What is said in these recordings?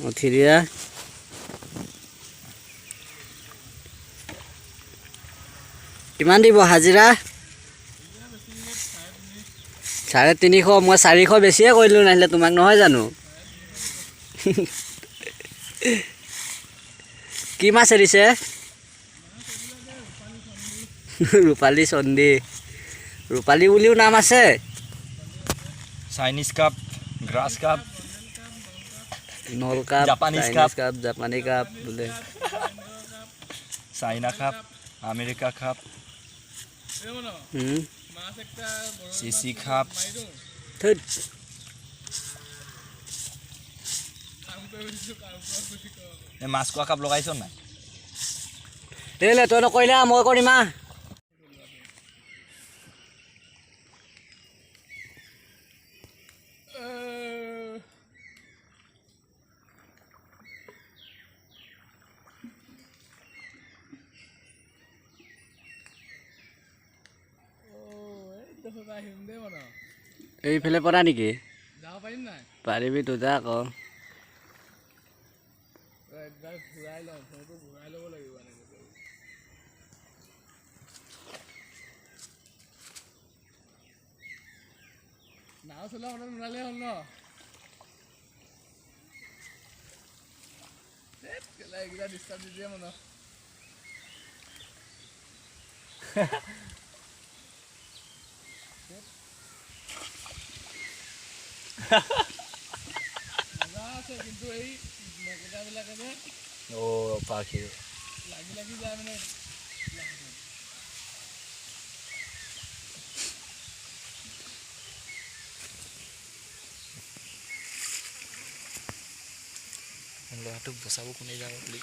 উঠি দিয়া কিমান দিব হাজিৰা 350 মই 400 বেছিয়ে কৰিলো নাহিলে তোমাক নহয় জানো কি মাছ এৰিছে ৰূপালী চন্দী ৰূপালী বুলিও নাম আছে চাইনিজ কাপ গ্ৰাছ কাপ নল কাপ জাপানিজ কাপ জাপানী কাপ বোলে চাইনা কাপ আমেৰিকা কাপ চিচি কাপ মাছ খোৱা কাপ লগাইছ নাই তেলে তই নকৰিলা মই কৰিম এইফালে পৰা নেকি পাৰিবি তো যা আকৌ নাও চলা মনত নোলালে হ'ল ন এইগিলা ডিষ্টাৰ্ব দি দিয়ে মনত মজা আছে কিন্তু এই মেকেটাবিলাকে যে পাখি লাগি লাগি যায় মানে ল'ৰাটোক বচাব কোনে যাব বুলি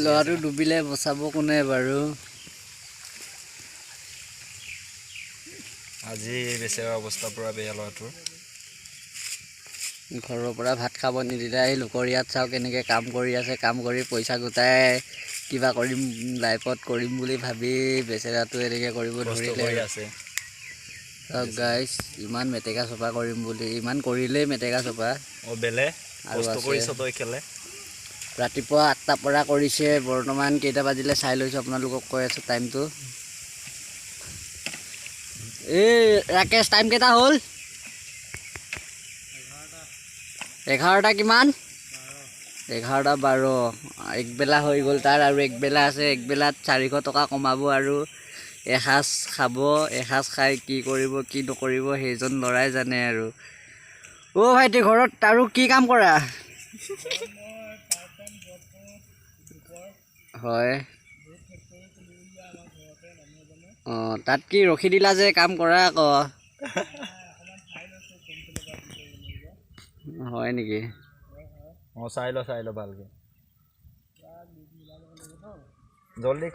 ল'ৰাটো ডুবিলে বচাব কোনে বাৰু আজি বেচেৰা অৱস্থা পুৰা বেয়া ল'ৰাটোৰ ঘৰৰ পৰা ভাত খাব নিদিলে আহি লোকৰ ইয়াত চাওঁ কেনেকৈ কাম কৰি আছে কাম কৰি পইচা গোটাই কিবা কৰিম লাইফত কৰিম বুলি ভাবি বেচেৰাটো এনেকৈ কৰিব ধৰিলে আছে চাওক গাইজ ইমান মেটেকা চপা কৰিম বুলি ইমান কৰিলেই মেটেকা চপা বেলে আৰু কৰিছ তই খেলে ৰাতিপুৱা 8টাৰ পৰা কৰিছে বৰ্তমান কেইটা বাজিলে চাই লৈছোঁ আপোনালোকক কৈ আছোঁ টাইমটো এই ৰাকেশ টাইম কেইটা হ'ল 11টা কিমান 11:12 একবেলা হৈ গ'ল তাৰ আৰু একবেলা আছে একবেলাত 400 টকা কমাব আৰু এসাঁজ খাব এসাঁজ খাই কি কৰিব কি নকৰিব সেইজন ল'ৰাই জানে আৰু ভাইটি ঘৰত আৰু কি কাম কৰা হয় তাত কি ৰখি দিলা যে কাম কৰা আকৌ হয় নেকি চাই ল ভালকে জলদি